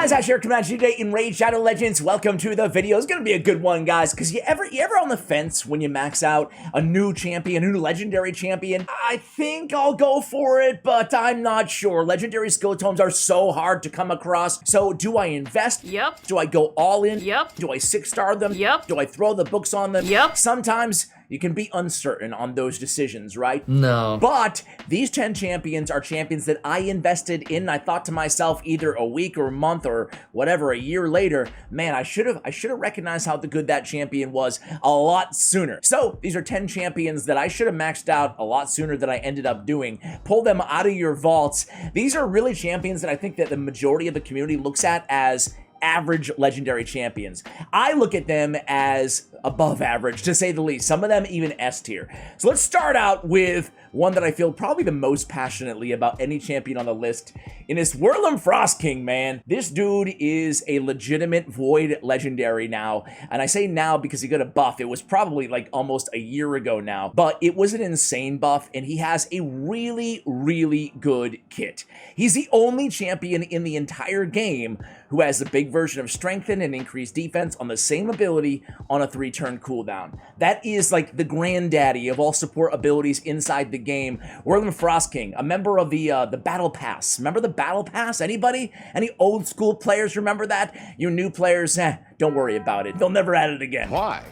guys, Ash here coming at you today in Raid Shadow Legends. Welcome to the video. It's gonna be a good one, guys, because you ever on the fence when you max out a new champion, a new legendary champion? I think I'll go for it, but I'm not sure. Legendary skill tomes are so hard to come across. So do I invest? Yep. Do I go all in? Yep. Do I 6-star them? Yep. Do I throw the books on them? Yep. Sometimes you can be uncertain on those decisions, right? No. But these 10 champions are champions that I invested in. I thought to myself either a week or a month or whatever, a year later, man, I should have recognized how good that champion was a lot sooner. So these are 10 champions that I should have maxed out a lot sooner than I ended up doing. Pull them out of your vaults. These are really champions that I think that the majority of the community looks at as average legendary champions. I look at them as above average, to say the least. Some of them even S tier. So let's start out with one that I feel probably the most passionately about any champion on the list, and it's Whirlum Frost King, man. This dude is a legitimate Void legendary now, and I say now because he got a buff. It was probably like almost a year ago now, but it was an insane buff, and he has a really, really good kit. He's the only champion in the entire game who has the big version of Strengthen and Increased Defense on the same ability on a 3-turn cooldown. That is like the granddaddy of all support abilities inside the game. Whirlum Frost King, a member of the Battle Pass. Remember the Battle Pass? Anybody? Any old school players remember that? You new players, don't worry about it. They'll never add it again. Why?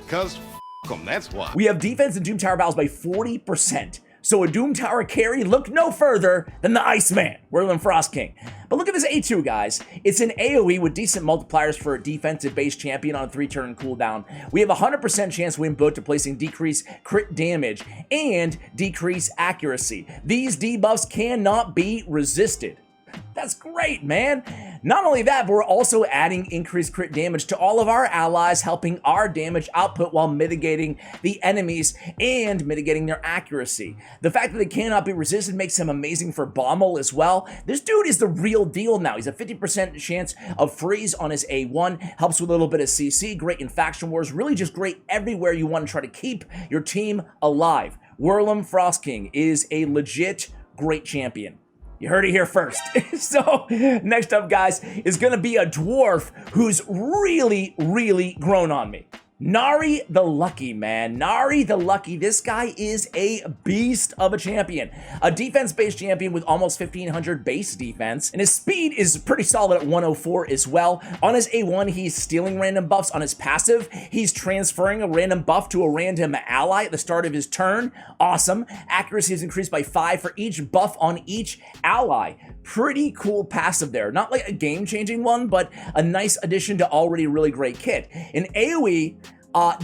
Because f them, that's why. We have defense and Doom Tower battles by 40%. So a Doom Tower carry, look no further than the Iceman, Whirlum Frost King. But look at this A2, guys. It's an AoE with decent multipliers for a defensive-based champion on a 3-turn cooldown. We have a 100% chance to win both to placing decreased crit damage and decreased accuracy. These debuffs cannot be resisted. That's great, man. Not only that, but we're also adding increased crit damage to all of our allies, helping our damage output while mitigating the enemies and mitigating their accuracy. The fact that they cannot be resisted makes him amazing for Bommel as well. This dude is the real deal now. He's a 50% chance of freeze on his A1, helps with a little bit of CC, great in faction wars, really just great everywhere you want to try to keep your team alive. Whirlum Frost King is a legit great champion. You heard it here first. So, next up, guys, is gonna be a dwarf who's really, really grown on me. Anari The Lucky, man. Anari The Lucky. This guy is a beast of a champion. A defense-based champion with almost 1500 base defense. And his speed is pretty solid at 104 as well. On his A1, he's stealing random buffs. On his passive, he's transferring a random buff to a random ally at the start of his turn. Awesome. Accuracy is increased by 5 for each buff on each ally. Pretty cool passive there. Not like a game-changing one, but a nice addition to already really great kit. In AoE,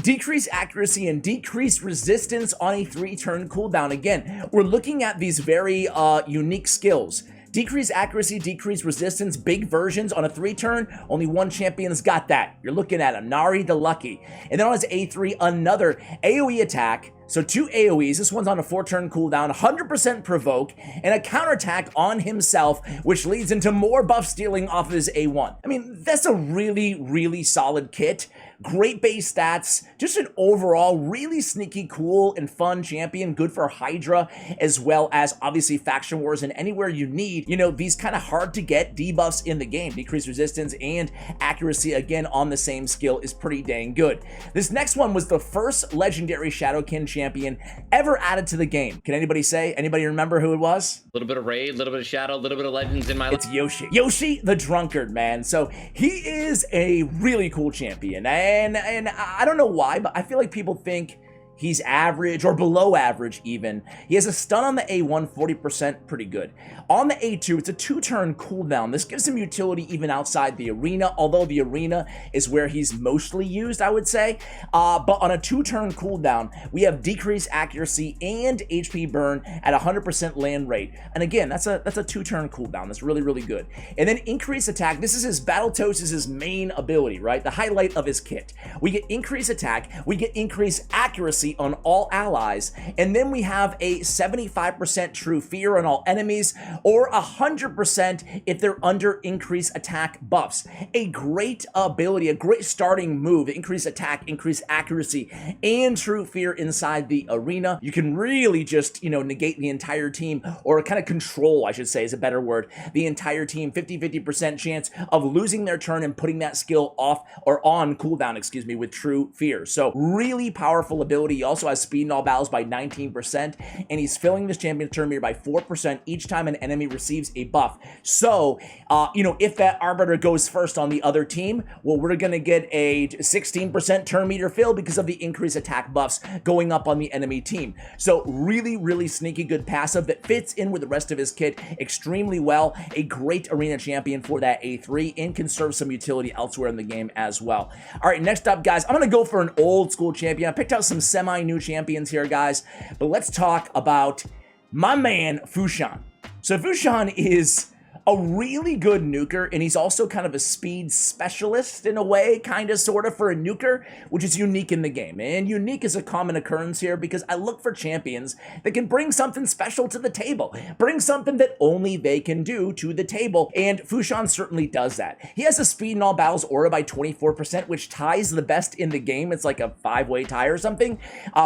decrease accuracy and decrease resistance on a 3-turn cooldown. Again, we're looking at these very unique skills. Decrease accuracy, decrease resistance, big versions on a 3-turn. Only one champion's got that. You're looking at Anari The Lucky. And then on his A3, another AoE attack. So 2 AoEs, this one's on a 4-turn cooldown, 100% provoke, and a counterattack on himself, which leads into more buff stealing off of his A1. I mean, that's a really, really solid kit. Great base stats, just an overall really sneaky, cool, and fun champion, good for Hydra, as well as obviously faction wars and anywhere you need, you know, these kind of hard to get debuffs in the game. Decreased resistance and accuracy, again, on the same skill is pretty dang good. This next one was the first legendary Shadowkin champion ever added to the game. Can anybody say? Anybody remember who it was? A little bit of Raid, a little bit of Shadow, a little bit of Legends in my life. It's Yoshi. Yoshi the drunkard, man. So he is a really cool champion. And I don't know why, but I feel like people think he's average or below average even. He has a stun on the A1, 40%, pretty good. On the A2, it's a 2-turn cooldown. This gives him utility even outside the arena, although the arena is where he's mostly used, I would say. But on a 2-turn cooldown, we have decreased accuracy and HP burn at 100% land rate. And again, that's a 2-turn cooldown. That's really, really good. And then increased attack. This is his Battletoads, is his main ability, right? The highlight of his kit. We get increased attack, we get increased accuracy accuracy on all allies, and then we have a 75% true fear on all enemies, or 100% if they're under increased attack buffs. A great ability, a great starting move, increase attack, increase accuracy, and true fear inside the arena. You can really just, negate the entire team, or kind of control, I should say is a better word, the entire team. 50% chance of losing their turn and putting that skill off or on cooldown, with true fear. So really powerful ability. He also has speed in all battles by 19%, and he's filling this champion turn meter by 4% each time an enemy receives a buff. So, if that Arbiter goes first on the other team, well, we're going to get a 16% turn meter fill because of the increased attack buffs going up on the enemy team. So really, really sneaky good passive that fits in with the rest of his kit extremely well. A great arena champion for that A3 and can serve some utility elsewhere in the game as well. All right, next up, guys, I'm going to go for an old school champion. I picked out some semi-new champions here, guys, but let's talk about my man, Fushon. So Fushon is a really good nuker, and he's also kind of a speed specialist in a way, kind of, sort of, for a nuker, which is unique in the game. And unique is a common occurrence here because I look for champions that can bring something special to the table, bring something that only they can do to the table, and Fushon certainly does that. He has a speed in all battles aura by 24%, which ties the best in the game. It's like a 5-way tie or something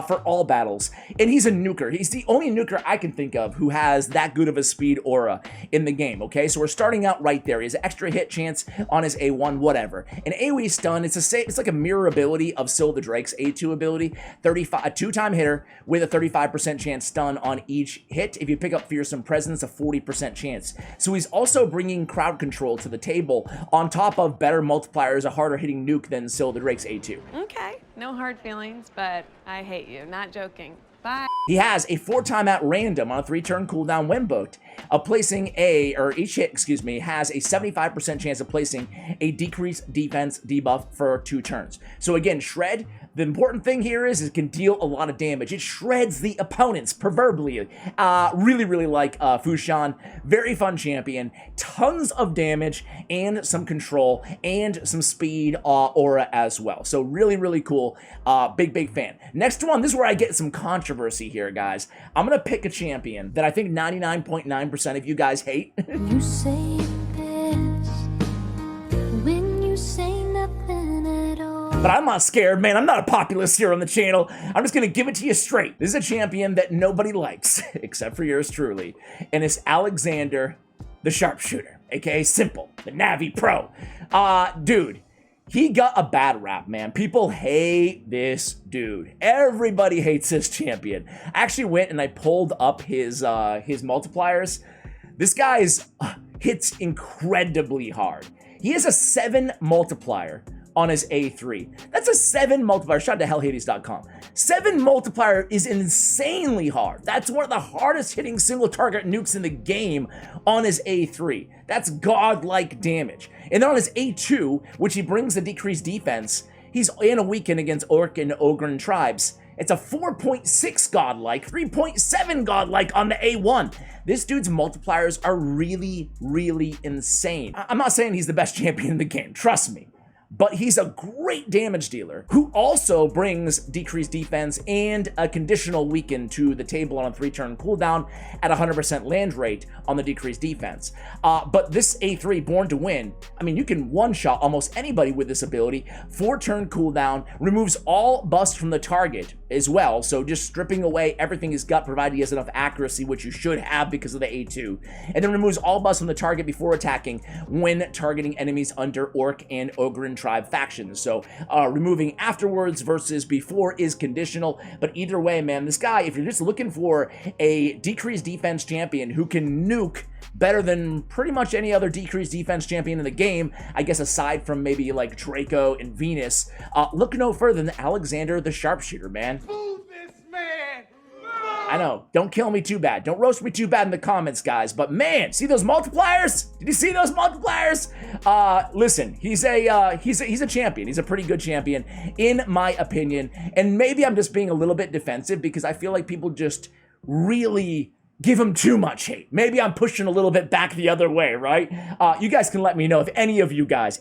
for all battles. And he's a nuker. He's the only nuker I can think of who has that good of a speed aura in the game, okay? So we're starting out right there. He has an extra hit chance on his A1, whatever. An AoE stun, it's like a mirror ability of Syl the Drake's A2 ability. A 2-time hitter with a 35% chance stun on each hit. If you pick up Fearsome Presence, a 40% chance. So he's also bringing crowd control to the table on top of better multipliers, a harder hitting nuke than Syl the Drake's A2. Okay, no hard feelings, but I hate you. Not joking. Bye. He has a 4-time at random on a 3-turn cooldown when booked, each hit, has a 75% chance of placing a decreased defense debuff for 2 turns. So again, Shred, the important thing here is it can deal a lot of damage. It shreds the opponents, proverbially. Really like Fushon. Very fun champion. Tons of damage and some control and some speed aura as well. So really cool. Big fan. Next one, this is where I get some controversy here, guys. I'm going to pick a champion that I think 99.9% of you guys hate. You say this when you say nothing at all. But I'm not scared, man. I'm not a populist here on the channel. I'm just going to give it to you straight. This is a champion that nobody likes, except for yours truly. And it's Alexander the Sharpshooter, aka Simple, the Navi Pro. Dude, he got a bad rap, man. People hate this dude. Everybody hates this champion. I actually went and I pulled up his multipliers. This guy's hits incredibly hard. He has a 7 multiplier on his A3. That's a 7 multiplier. Shout out to hellhades.com. 7 multiplier is insanely hard. That's one of the hardest hitting single target nukes in the game on his A3. That's godlike damage. And then on his A2, which he brings the decreased defense, he's in a weekend against Orc and Ogren tribes. It's a 4.6 godlike, 3.7 godlike on the A1. This dude's multipliers are really insane. I'm not saying he's the best champion in the game, trust me. But he's a great damage dealer who also brings decreased defense and a conditional weaken to the table on a 3-turn cooldown at 100% land rate on the decreased defense. But this A3, Born to Win, I mean, you can one-shot almost anybody with this ability. 4-turn cooldown, removes all buffs from the target as well, so just stripping away everything he's got, provided he has enough accuracy, which you should have because of the A2. And then removes all buffs from the target before attacking when targeting enemies under Orc and Ogren tribe factions. So removing afterwards versus before is conditional, but either way, man, this guy, if you're just looking for a decreased defense champion who can nuke better than pretty much any other decreased defense champion in the game, I guess aside from maybe like Draco and Venus, look no further than Alexander the Sharpshooter, man. I know, don't kill me too bad. Don't roast me too bad in the comments, guys. But man, see those multipliers? Did you see those multipliers? Listen, he's a champion. He's a pretty good champion, in my opinion. And maybe I'm just being a little bit defensive because I feel like people just really give him too much hate. Maybe I'm pushing a little bit back the other way, right? You guys can let me know if any of you guys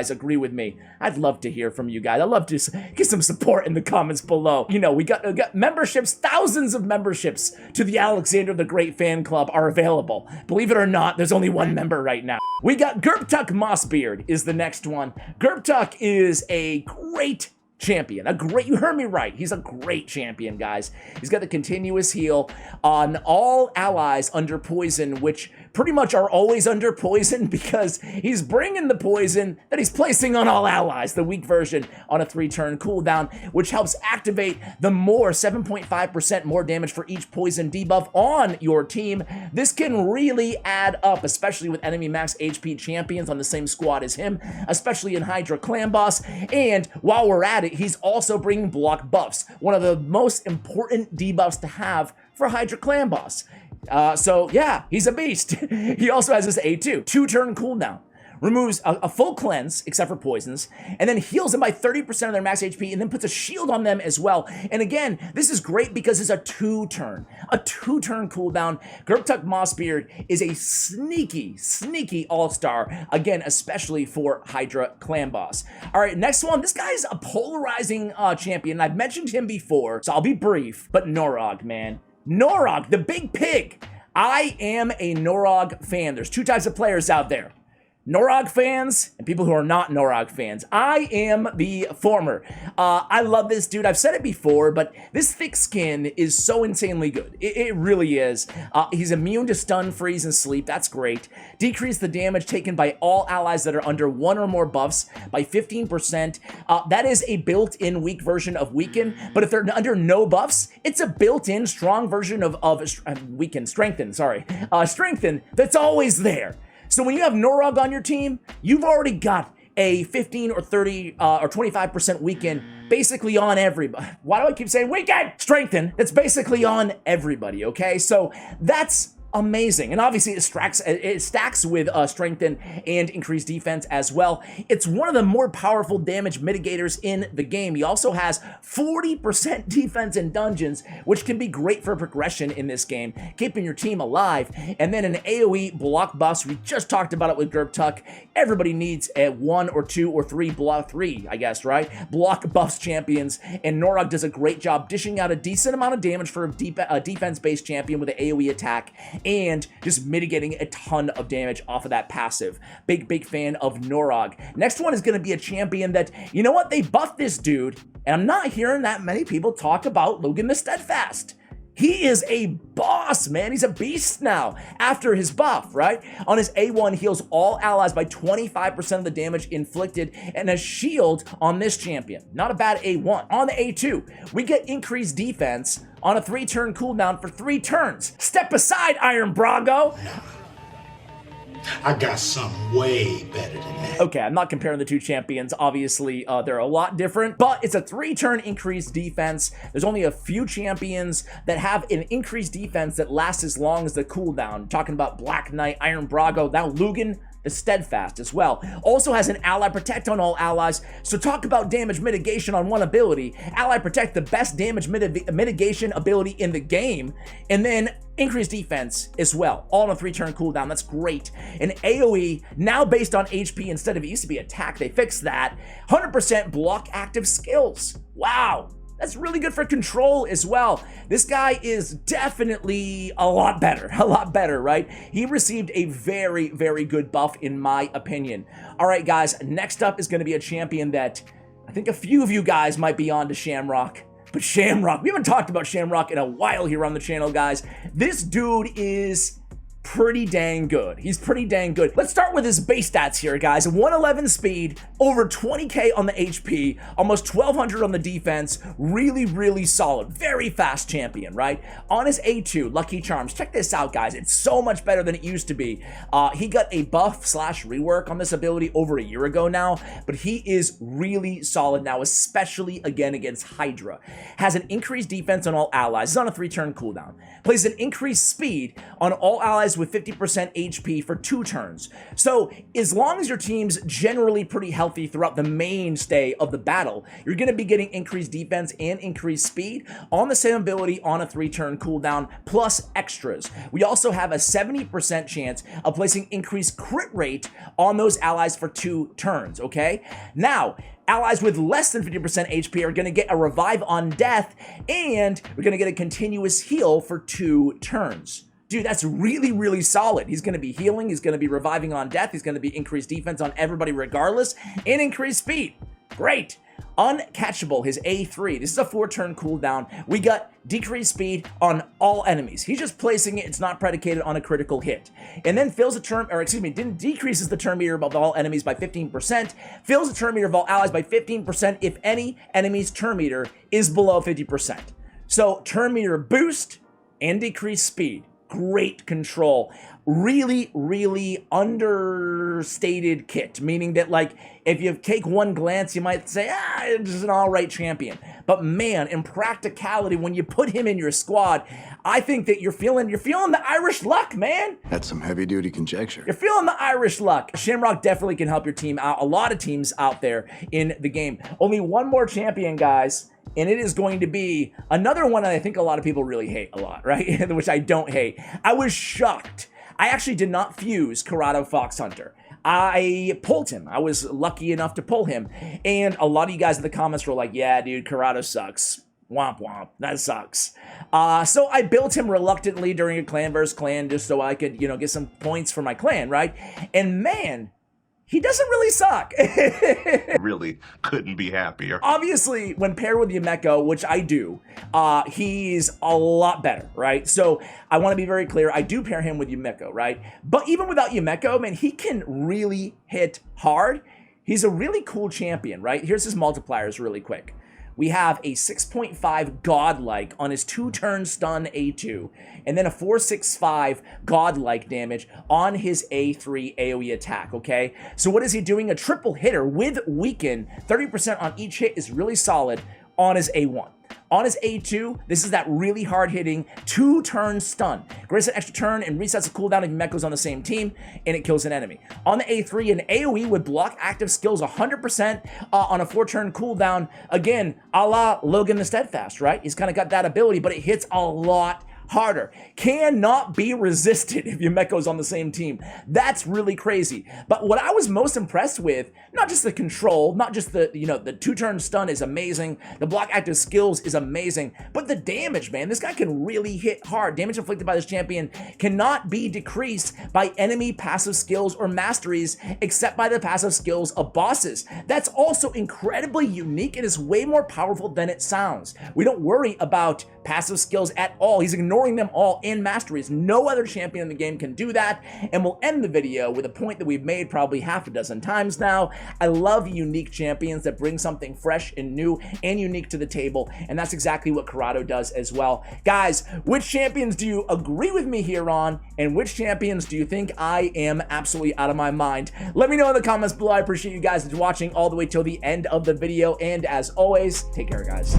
agree with me. I'd love to hear from you guys. I'd love to get some support in the comments below. You know, we got memberships, thousands of memberships to the Alexander the Great fan club are available. Believe it or not, there's only one member right now. We got Gurptuck Mossbeard is the next one. Gurptuck is a great champion. You heard me right. He's a great champion, guys. He's got the continuous heal on all allies under poison, which pretty much are always under poison because he's bringing the poison that he's placing on all allies, the weak version on a 3-turn cooldown, which helps activate the more 7.5% more damage for each poison debuff on your team. This can really add up, especially with enemy max HP champions on the same squad as him, especially in Hydra Clan Boss. And while we're at it, he's also bringing block buffs, one of the most important debuffs to have for Hydra Clan Boss. So yeah, he's a beast. He also has this A2, 2-turn cooldown. Removes a full cleanse, except for poisons, and then heals them by 30% of their max HP, and then puts a shield on them as well. And again, this is great because it's a 2-turn cooldown. Gurptuck Mossbeard is a sneaky all-star, again, especially for Hydra Clan Boss. All right, next one. This guy's a polarizing champion. I've mentioned him before, so I'll be brief, but Norak, man. Norak, the big pig. I am a Norak fan. There's 2 types of players out there. Norak fans and people who are not Norak fans. I am the former. I love this dude. I've said it before, but this thick skin is so insanely good. It really is. He's immune to stun, freeze, and sleep. That's great. Decrease the damage taken by all allies that are under 1 or more buffs by 15%. That is a built-in weak version of weaken, but if they're under no buffs, it's a built-in strong version of strengthen that's always there. So when you have Norak on your team, you've already got a 15 or 30 or 25% weaken basically on everybody. Why do I keep saying weaken? Strengthen. It's basically on everybody, okay? So that's amazing. And obviously it stacks with strengthen and increased defense as well. It's one of the more powerful damage mitigators in the game. He also has 40% defense in dungeons, which can be great for progression in this game, keeping your team alive. And then an AoE block buffs. We just talked about it with Gurptuck. Everybody needs a 1 or 2 or 3 block 3, I guess, right? Block buffs champions, and Norak does a great job dishing out a decent amount of damage for a defense-based champion with an AoE attack, and just mitigating a ton of damage off of that passive. Big fan of Norak. Next one is going to be a champion that, you know what, they buffed this dude, and I'm not hearing that many people talk about Logan the Steadfast. He is a boss, man. He's a beast now after his buff, right? On his A1, heals all allies by 25% of the damage inflicted, and a shield on this champion. Not a bad A1. On the A2, we get increased defense on a 3-turn cooldown for 3 turns. Step aside, Iron Brago. I got something way better than that. Okay, I'm not comparing the 2 champions. Obviously, they're a lot different, but it's a 3-turn increased defense. There's only a few champions that have an increased defense that lasts as long as the cooldown. Talking about Black Knight, Iron Brago, now Logan the Steadfast as well. Also has an Ally Protect on all allies, so talk about damage mitigation on one ability. Ally Protect, the best damage mitigation ability in the game, and then increased defense as well, all on a 3-turn cooldown. That's great. And AoE, now based on HP instead of it used to be attack, they fixed that. 100% block active skills. Wow. That's really good for control as well. This guy is definitely a lot better, right? He received a very good buff in my opinion. All right, guys, next up is going to be a champion that I think a few of you guys might be on to Shamrock. But Shamrock, we haven't talked about Shamrock in a while here on the channel, guys. This dude is pretty dang good. He's pretty dang good. Let's start with his base stats here, guys. 111 speed, over 20k on the HP, almost 1200 on the defense. Really solid. Very fast champion, right? On his A2, Lucky Charms. Check this out, guys. It's so much better than it used to be. He got a buff / rework on this ability over a year ago now, but he is really solid now, especially again against Hydra. Has an increased defense on all allies. He's on a 3-turn cooldown. Plays an increased speed on all allies allies with 50% HP for 2 turns. So as long as your team's generally pretty healthy throughout the mainstay of the battle, you're going to be getting increased defense and increased speed on the same ability on a 3-turn cooldown plus extras. We also have a 70% chance of placing increased crit rate on those allies for 2 turns, okay? Now, allies with less than 50% HP are going to get a revive on death, and we're going to get a continuous heal for 2 turns. Dude, that's really, really solid. He's going to be healing, he's going to be reviving on death, he's going to be increased defense on everybody regardless, and increased speed. Great. Uncatchable, his A3. This is a 4-turn cooldown. We got decreased speed on all enemies. He's just placing it. It's not predicated on a critical hit. And then fills the turn, or excuse me, decreases the turn meter of all enemies by 15%. Fills the turn meter of all allies by 15% if any enemy's turn meter is below 50%. So turn meter boost and decreased speed. Great control. Really, really understated kit, meaning that, like, if you take one glance, you might say, it's an all right champion. But man, in practicality, when you put him in your squad, I think that you're feeling the Irish luck, man. That's some heavy-duty conjecture. You're feeling the Irish luck. Shamrock definitely can help your team out. A lot of teams out there in the game. Only one more champion, guys. And it is going to be another one that I think a lot of people really hate a lot, right? Which I don't hate. I was shocked. I actually did not fuse Corrado Fox Hunter. I pulled him. I was lucky enough to pull him. And a lot of you guys in the comments were like, yeah, dude, Corrado sucks. Womp womp. That sucks. So I built him reluctantly during a clan versus clan just so I could, get some points for my clan, right? And man, he doesn't really suck. Really couldn't be happier. Obviously, when paired with Yumeko, which I do, he's a lot better, right? So I want to be very clear. I do pair him with Yumeko, right? But even without Yumeko, man, he can really hit hard. He's a really cool champion, right? Here's his multipliers really quick. We have a 6.5 godlike on his 2-turn stun A2, and then a 4.65 godlike damage on his A3 AoE attack, okay? So what is he doing? A triple hitter with weaken. 30% on each hit is really solid on his A1. On his A2, this is that really hard-hitting 2-turn stun. Grants an extra turn and resets the cooldown if Yumeko's on the same team, and it kills an enemy. On the A3, an AoE would block active skills 100% on a 4-turn cooldown. Again, a la Logan the Steadfast, right? He's kind of got that ability, but it hits a lot harder. Cannot be resisted if Yumeko's on the same team. That's really crazy. But what I was most impressed with, not just the control, not just the 2-turn stun is amazing, the block active skills is amazing, but the damage, man. This guy can really hit hard. Damage inflicted by this champion cannot be decreased by enemy passive skills or masteries except by the passive skills of bosses. That's also incredibly unique and is way more powerful than it sounds. We don't worry about passive skills at all. He's ignoring them all in masteries. No other champion in the game can do that. And we'll end the video with a point that we've made probably half a dozen times now. I love unique champions that bring something fresh and new and unique to the table, and that's exactly what Corrado does as well. Guys, which champions do you agree with me here on, and which champions do you think I am absolutely out of my mind? Let me know in the comments below. I appreciate you guys watching all the way till the end of the video, and as always, take care, guys.